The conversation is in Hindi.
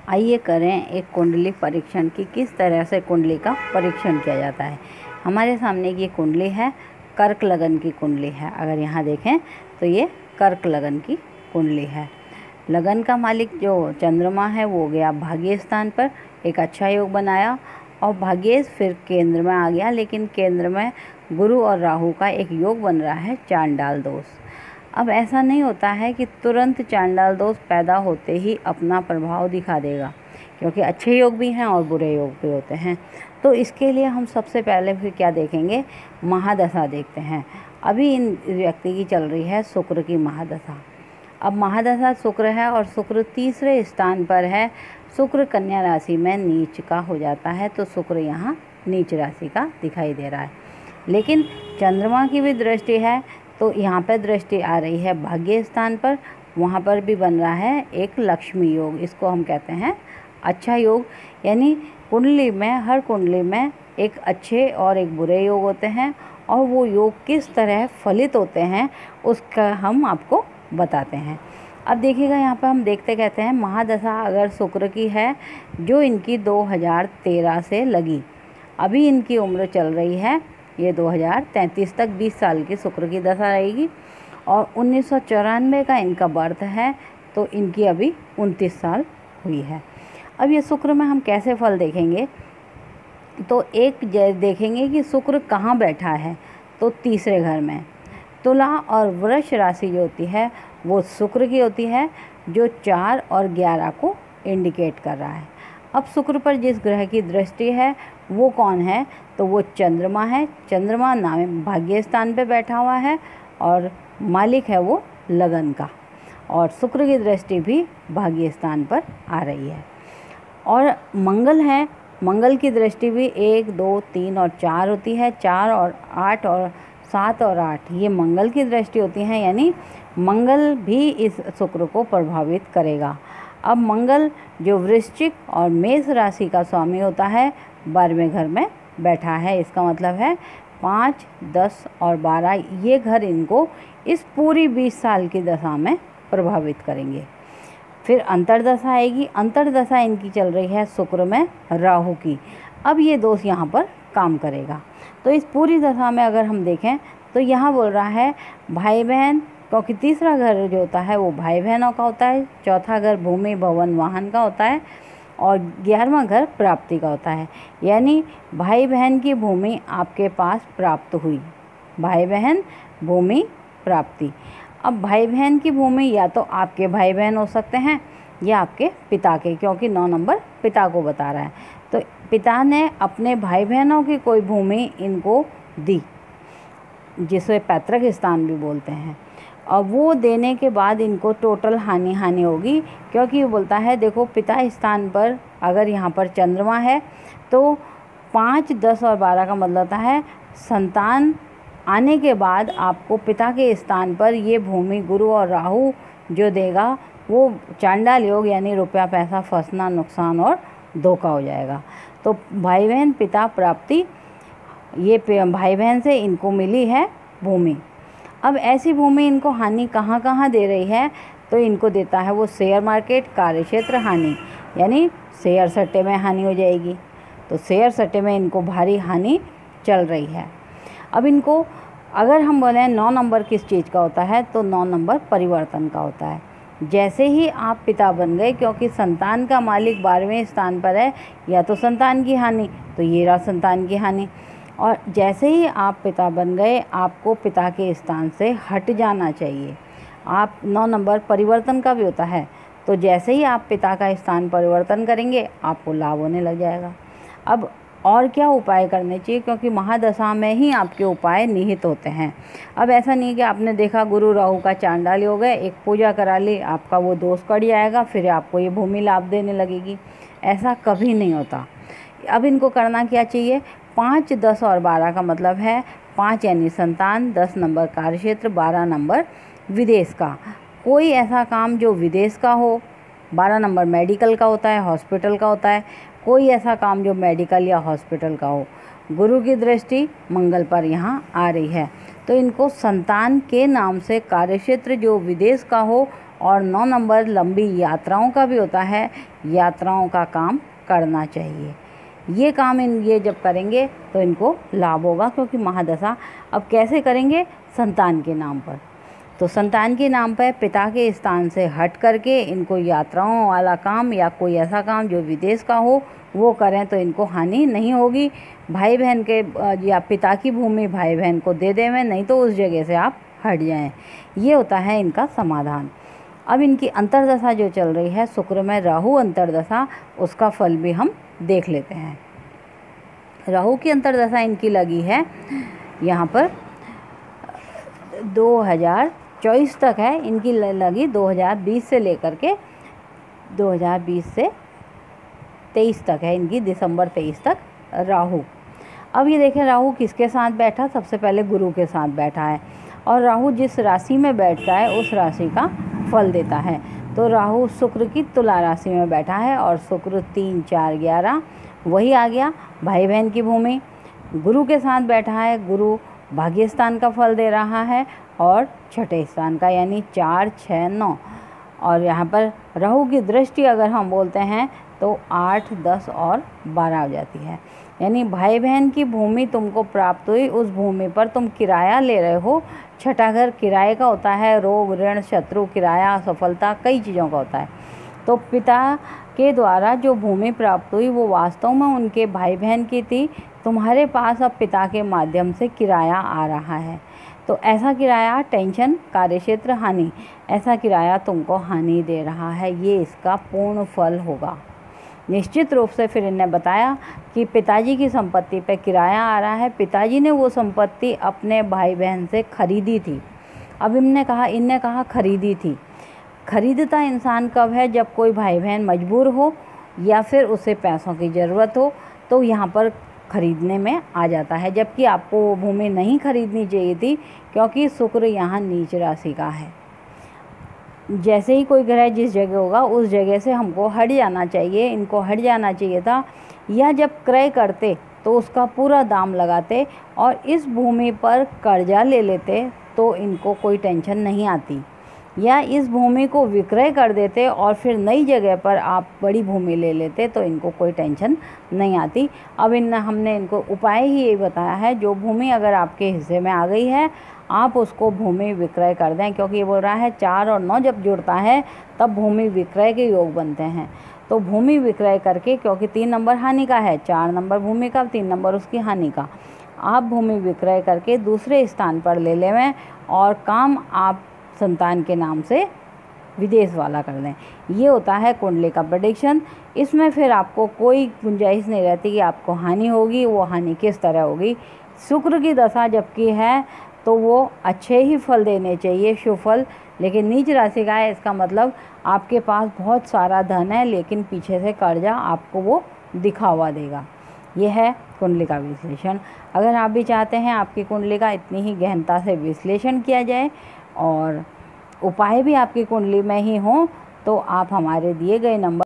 आइए करें एक कुंडली परीक्षण की किस तरह से कुंडली का परीक्षण किया जाता है। हमारे सामने ये कुंडली है, कर्क लगन की कुंडली है। अगर यहाँ देखें तो ये कर्क लगन की कुंडली है। लगन का मालिक जो चंद्रमा है वो गया भाग्य स्थान पर, एक अच्छा योग बनाया और भाग्येश फिर केंद्र में आ गया, लेकिन केंद्र में गुरु और राहु का एक योग बन रहा है चांडाल दोष। अब ऐसा नहीं होता है कि तुरंत चांडाल दोष पैदा होते ही अपना प्रभाव दिखा देगा, क्योंकि अच्छे योग भी हैं और बुरे योग भी होते हैं। तो इसके लिए हम सबसे पहले फिर क्या देखेंगे, महादशा देखते हैं। अभी इन व्यक्ति की चल रही है शुक्र की महादशा। अब महादशा शुक्र है और शुक्र तीसरे स्थान पर है। शुक्र कन्या राशि में नीच का हो जाता है, तो शुक्र यहाँ नीच राशि का दिखाई दे रहा है। लेकिन चंद्रमा की भी दृष्टि है, तो यहाँ पर दृष्टि आ रही है भाग्य स्थान पर, वहाँ पर भी बन रहा है एक लक्ष्मी योग। इसको हम कहते हैं अच्छा योग। यानी कुंडली में, हर कुंडली में एक अच्छे और एक बुरे योग होते हैं, और वो योग किस तरह फलित होते हैं उसका हम आपको बताते हैं। अब देखिएगा, यहाँ पर हम देखते कहते हैं महादशा अगर शुक्र की है जो इनकी 2013 से लगी, अभी इनकी उम्र चल रही है ये 2033 तक 20 साल की शुक्र की दशा रहेगी, और 1994 का इनका बर्थ है, तो इनकी अभी 29 साल हुई है। अब ये शुक्र में हम कैसे फल देखेंगे, तो एक देखेंगे कि शुक्र कहाँ बैठा है, तो तीसरे घर में। तुला और वृष राशि जो होती है वो शुक्र की होती है, जो 4 और 11 को इंडिकेट कर रहा है। अब शुक्र पर जिस ग्रह की दृष्टि है वो कौन है, तो वो चंद्रमा है। चंद्रमा नाम भाग्य स्थान पे बैठा हुआ है और मालिक है वो लगन का, और शुक्र की दृष्टि भी भाग्य स्थान पर आ रही है। और मंगल है, मंगल की दृष्टि भी 1, 2, 3 और 4 होती है। 4 और 8 और 7 और 8 ये मंगल की दृष्टि होती हैं, यानी मंगल भी इस शुक्र को प्रभावित करेगा। अब मंगल जो वृश्चिक और मेष राशि का स्वामी होता है 12वें घर में बैठा है। इसका मतलब है 5, 10 और 12 ये घर इनको इस पूरी 20 साल की दशा में प्रभावित करेंगे। फिर अंतर्दशा आएगी। अंतर्दशा इनकी चल रही है शुक्र में राहु की। अब ये दोष यहाँ पर काम करेगा। तो इस पूरी दशा में अगर हम देखें तो यहाँ बोल रहा है भाई बहन, क्योंकि तीसरा घर जो होता है वो भाई बहनों का होता है, चौथा घर भूमि भवन वाहन का होता है, और 11वां घर प्राप्ति का होता है। यानी भाई बहन की भूमि आपके पास प्राप्त हुई, भाई बहन भूमि प्राप्ति। अब भाई बहन की भूमि या तो आपके भाई बहन हो सकते हैं या आपके पिता के, क्योंकि 9 नंबर पिता को बता रहा है। तो पिता ने अपने भाई बहनों की कोई भूमि इनको दी, जिसे पैतृक स्थान भी बोलते हैं, और वो देने के बाद इनको टोटल हानि होगी, क्योंकि वो बोलता है देखो पिता स्थान पर अगर यहाँ पर चंद्रमा है तो 5, 10 और 12 का मतलब होता है संतान आने के बाद आपको पिता के स्थान पर ये भूमि गुरु और राहु जो देगा वो चांडाल योग, यानी रुपया पैसा फंसना, नुकसान और धोखा हो जाएगा। तो भाई बहन पिता प्राप्ति, ये भाई बहन से इनको मिली है भूमि। अब ऐसी भूमि इनको हानि कहाँ कहाँ दे रही है, तो इनको देता है वो शेयर मार्केट, कार्यक्षेत्र हानि, यानी शेयर सट्टे में हानि हो जाएगी। तो शेयर सट्टे में इनको भारी हानि चल रही है। अब इनको अगर हम बोलें 9 नंबर किस चीज़ का होता है, तो 9 नंबर परिवर्तन का होता है। जैसे ही आप पिता बन गए, क्योंकि संतान का मालिक 12वें स्थान पर है, या तो संतान की हानि, तो ये रहा संतान की हानि। और जैसे ही आप पिता बन गए आपको पिता के स्थान से हट जाना चाहिए। आप 9 नंबर परिवर्तन का भी होता है, तो जैसे ही आप पिता का स्थान परिवर्तन करेंगे आपको लाभ होने लग जाएगा। अब और क्या उपाय करने चाहिए, क्योंकि महादशा में ही आपके उपाय निहित होते हैं। अब ऐसा नहीं कि आपने देखा गुरु राहु का चांडाल योग है, एक पूजा करा ली, आपका वो दोष कट जाएगा, फिर आपको ये भूमि लाभ देने लगेगी। ऐसा कभी नहीं होता। अब इनको करना क्या चाहिए, 5, 10 और 12 का मतलब है 5 यानी संतान, 10 नंबर कार्यक्षेत्र, 12 नंबर विदेश का। कोई ऐसा काम जो विदेश का हो, 12 नंबर मेडिकल का होता है, हॉस्पिटल का होता है, कोई ऐसा काम जो मेडिकल या हॉस्पिटल का हो। गुरु की दृष्टि मंगल पर यहाँ आ रही है, तो इनको संतान के नाम से कार्यक्षेत्र जो विदेश का हो और 9 नंबर लंबी यात्राओं का भी होता है, यात्राओं का काम करना चाहिए। ये काम ये जब करेंगे तो इनको लाभ होगा, क्योंकि महादशा अब कैसे करेंगे, संतान के नाम पर। तो संतान के नाम पर पिता के स्थान से हट करके इनको यात्राओं वाला काम या कोई ऐसा काम जो विदेश का हो वो करें तो इनको हानि नहीं होगी। भाई बहन के या पिता की भूमि भाई बहन को दे देवें, नहीं तो उस जगह से आप हट जाएं। ये होता है इनका समाधान। अब इनकी अंतर्दशा जो चल रही है शुक्र में राहु अंतर्दशा, उसका फल भी हम देख लेते हैं। राहु की अंतर्दशा इनकी लगी है यहाँ पर 2024 तक है, इनकी लगी 2020 से लेकर के 2020 से 23 तक है, इनकी दिसंबर 23 तक राहु। अब ये देखें राहु किसके साथ बैठा, सबसे पहले गुरु के साथ बैठा है, और राहु जिस राशि में बैठता है उस राशि का फल देता है। तो राहु शुक्र की तुला राशि में बैठा है, और शुक्र 3, 4, 11 वही आ गया भाई बहन की भूमि। गुरु के साथ बैठा है, गुरु भाग्य स्थान का फल दे रहा है और छठे स्थान का, यानी 4, 6, 9। और यहाँ पर राहु की दृष्टि अगर हम बोलते हैं तो 8, 10 और 12 हो जाती है। यानी भाई बहन की भूमि तुमको प्राप्त हुई, उस भूमि पर तुम किराया ले रहे हो। छठा घर किराए का होता है, रोग, ऋण, शत्रु, किराया, सफलता, कई चीज़ों का होता है। तो पिता के द्वारा जो भूमि प्राप्त हुई वो वास्तव में उनके भाई बहन की थी, तुम्हारे पास अब पिता के माध्यम से किराया आ रहा है। तो ऐसा किराया टेंशन, कार्यक्षेत्र हानि, ऐसा किराया तुमको हानि दे रहा है, ये इसका पूर्ण फल होगा। निश्चित रूप से फिर इन्हें बताया कि पिताजी की संपत्ति पे किराया आ रहा है, पिताजी ने वो संपत्ति अपने भाई बहन से खरीदी थी। अब इनने कहा खरीदी थी। खरीदता इंसान कब है, जब कोई भाई बहन मजबूर हो या फिर उसे पैसों की ज़रूरत हो, तो यहाँ पर खरीदने में आ जाता है। जबकि आपको वो भूमि नहीं खरीदनी चाहिए थी, क्योंकि शुक्र यहाँ नीच राशि का है। जैसे ही कोई ग्रह जिस जगह होगा उस जगह से हमको हट जाना चाहिए, इनको हट जाना चाहिए था, या जब क्रय करते तो उसका पूरा दाम लगाते और इस भूमि पर कर्जा ले लेते तो इनको कोई टेंशन नहीं आती, या इस भूमि को विक्रय कर देते और फिर नई जगह पर आप बड़ी भूमि ले लेते तो इनको कोई टेंशन नहीं आती। अब हमने इनको उपाय ही यही बताया है, जो भूमि अगर आपके हिस्से में आ गई है आप उसको भूमि विक्रय कर दें, क्योंकि ये बोल रहा है 4 और 9 जब जुड़ता है तब भूमि विक्रय के योग बनते हैं। तो भूमि विक्रय करके, क्योंकि 3 नंबर हानि का है, 4 नंबर भूमि का, 3 नंबर उसकी हानि का, आप भूमि विक्रय करके दूसरे स्थान पर ले लेवें और काम आप संतान के नाम से विदेश वाला कर दें। ये होता है कुंडली का प्रेडिक्शन। इसमें फिर आपको कोई गुंजाइश नहीं रहती कि आपको हानि होगी, वो हानि किस तरह होगी। शुक्र की दशा जबकि है तो वो अच्छे ही फल देने चाहिए, शुभ फल, लेकिन नीच राशि का है, इसका मतलब आपके पास बहुत सारा धन है लेकिन पीछे से कर्जा आपको वो दिखावा देगा। ये है कुंडली का विश्लेषण। अगर आप भी चाहते हैं आपकी कुंडली का इतनी ही गहनता से विश्लेषण किया जाए और उपाय भी आपकी कुंडली में ही हों, तो आप हमारे दिए गए नंबर